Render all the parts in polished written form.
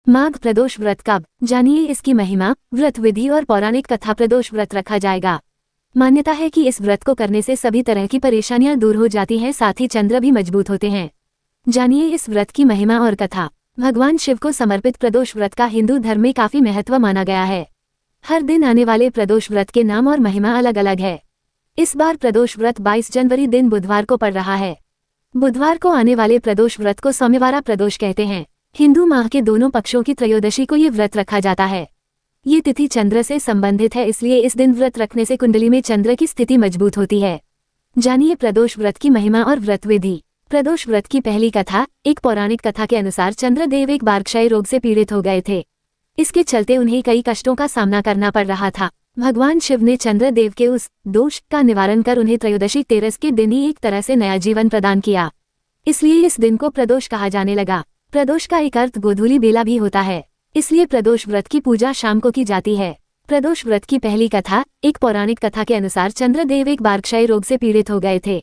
माघ प्रदोष व्रत कब, जानिए इसकी महिमा, व्रत विधि और पौराणिक कथा। प्रदोष व्रत रखा जाएगा। मान्यता है कि इस व्रत को करने से सभी तरह की परेशानियां दूर हो जाती हैं, साथ ही चंद्र भी मजबूत होते हैं। जानिए इस व्रत की महिमा और कथा। भगवान शिव को समर्पित प्रदोष व्रत का हिंदू धर्म में काफी महत्व माना गया है। हर दिन आने वाले प्रदोष व्रत के नाम और महिमा अलग अलग है। इस बार प्रदोष व्रत 22 जनवरी दिन बुधवार को पड़ रहा है। बुधवार को आने वाले प्रदोष व्रत को सौम्यवारा प्रदोष कहते हैं। हिंदू माह के दोनों पक्षों की त्रयोदशी को ये व्रत रखा जाता है। ये तिथि चंद्र से संबंधित है, इसलिए इस दिन व्रत रखने से कुंडली में चंद्र की स्थिति मजबूत होती है। जानिए प्रदोष व्रत की महिमा और व्रत विधि। प्रदोष व्रत की पहली कथा। एक पौराणिक कथा के अनुसार चंद्रदेव एक बार क्षय रोग से पीड़ित हो गए थे। इसके चलते उन्हें कई कष्टों का सामना करना पड़ रहा था। भगवान शिव ने चंद्रदेव के उस दोष का निवारण कर उन्हें त्रयोदशी तेरस के दिन ही एक तरह से नया जीवन प्रदान किया। इसलिए इस दिन को प्रदोष कहा जाने लगा। प्रदोष का एक अर्थ गोधूली बेला भी होता है, इसलिए प्रदोष व्रत की पूजा शाम को की जाती है। प्रदोष व्रत की पहली कथा। एक पौराणिक कथा के अनुसार चंद्रदेव एक बार क्षय रोग से पीड़ित हो गए थे।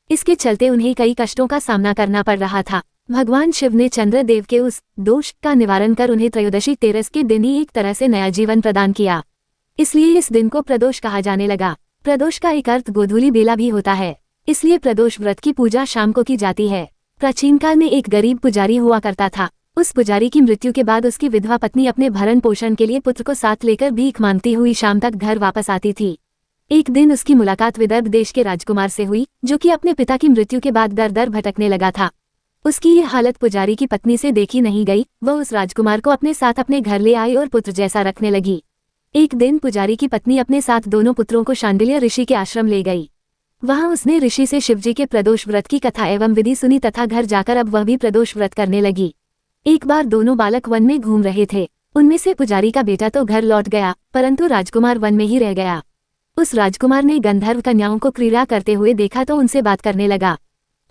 इसके चलते उन्हें कई कष्टों का सामना करना पड़ रहा था। भगवान शिव ने चंद्रदेव के उस दोष का निवारण कर उन्हें त्रयोदशी तेरस के दिन ही एक तरह से नया जीवन प्रदान किया। इसलिए इस दिन को प्रदोष कहा जाने लगा। प्रदोष का एक अर्थ गोधूली बेला भी होता है, इसलिए प्रदोष व्रत की पूजा शाम को की जाती है। प्राचीन काल में एक गरीब पुजारी हुआ करता था। उस पुजारी की मृत्यु के बाद उसकी विधवा पत्नी अपने भरण पोषण के लिए पुत्र को साथ लेकर भीख मांगती हुई शाम तक घर वापस आती थी। एक दिन उसकी मुलाकात विदर्भ देश के राजकुमार से हुई, जो कि अपने पिता की मृत्यु के बाद दर दर भटकने लगा था। उसकी ये हालत पुजारी की पत्नी से देखी नहीं गई। वह उस राजकुमार को अपने साथ अपने घर ले आई और पुत्र जैसा रखने लगी। एक दिन पुजारी की पत्नी अपने साथ दोनों पुत्रों को शांडिल्य ऋषि के आश्रम ले गई। वहां उसने ऋषि से शिवजी के प्रदोष व्रत की कथा एवं विधि सुनी तथा घर जाकर अब वह भी प्रदोष व्रत करने लगी। एक बार दोनों बालक वन में घूम रहे थे। उनमें से पुजारी का बेटा तो घर लौट गया, परंतु राजकुमार वन में ही रह गया। उस राजकुमार ने गंधर्व कन्याओं को क्रीड़ा करते हुए देखा तो उनसे बात करने लगा।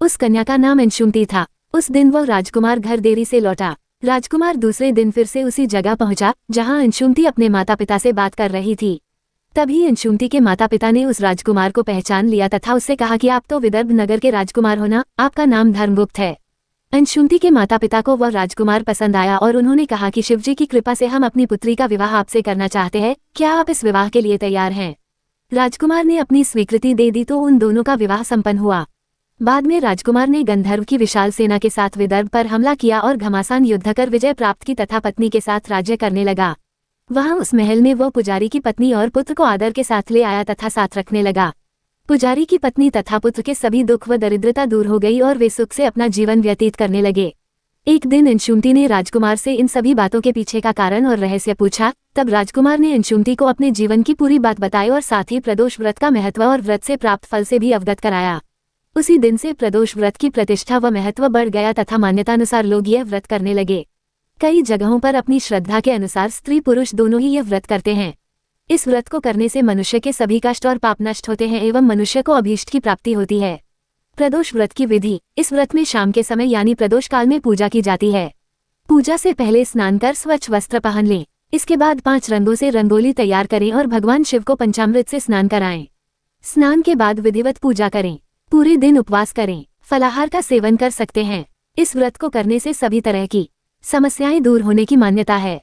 उस कन्या का नाम अंशुमती था। उस दिन वह राजकुमार घर देरी से लौटा। राजकुमार दूसरे दिन फिर से उसी जगह पहुंचा जहां अंशुमती अपने माता पिता से बात कर रही थी। तभी अंशुमती के माता पिता ने उस राजकुमार को पहचान लिया तथा उससे कहा कि आप तो विदर्भ नगर के राजकुमार हो ना, आपका नाम धर्मगुप्त है। अंशुमती के माता पिता को वह राजकुमार पसंद आया और उन्होंने कहा कि शिवजी की कृपा से हम अपनी पुत्री का विवाह आपसे करना चाहते हैं, क्या आप इस विवाह के लिए तैयार हैं? राजकुमार ने अपनी स्वीकृति दे दी तो उन दोनों का विवाह संपन्न हुआ। बाद में राजकुमार ने गंधर्व की विशाल सेना के साथ विदर्भ पर हमला किया और घमासान युद्ध कर विजय प्राप्त की तथा पत्नी के साथ राज्य करने लगा। वहां उस महल में वो पुजारी की पत्नी और पुत्र को आदर के साथ ले आया तथा साथ रखने लगा। पुजारी की पत्नी तथा पुत्र के सभी दुख व दरिद्रता दूर हो गई और वे सुख से अपना जीवन व्यतीत करने लगे। एक दिन अंशुमती ने राजकुमार से इन सभी बातों के पीछे का कारण और रहस्य पूछा। तब राजकुमार ने अंशुमती को अपने जीवन की पूरी बात बताई और साथ ही प्रदोष व्रत का महत्व और व्रत से प्राप्त फल से भी अवगत कराया। उसी दिन से प्रदोष व्रत की प्रतिष्ठा व महत्व बढ़ गया तथा मान्यतानुसार लोग यह व्रत करने लगे। कई जगहों पर अपनी श्रद्धा के अनुसार स्त्री पुरुष दोनों ही यह व्रत करते हैं। इस व्रत को करने से मनुष्य के सभी कष्ट और पाप नष्ट होते हैं एवं मनुष्य को अभीष्ट की प्राप्ति होती है। प्रदोष व्रत की विधि। इस व्रत में शाम के समय यानी प्रदोष काल में पूजा की जाती है। पूजा से पहले स्नान कर स्वच्छ वस्त्र पहन लें। इसके बाद 5 रंगों से रंगोली तैयार करें और भगवान शिव को पंचामृत से स्नान कराएं। स्नान के बाद विधिवत पूजा करें। पूरे दिन उपवास करें। फलाहार का सेवन कर सकते हैं। इस व्रत को करने से सभी तरह की समस्याएं दूर होने की मान्यता है।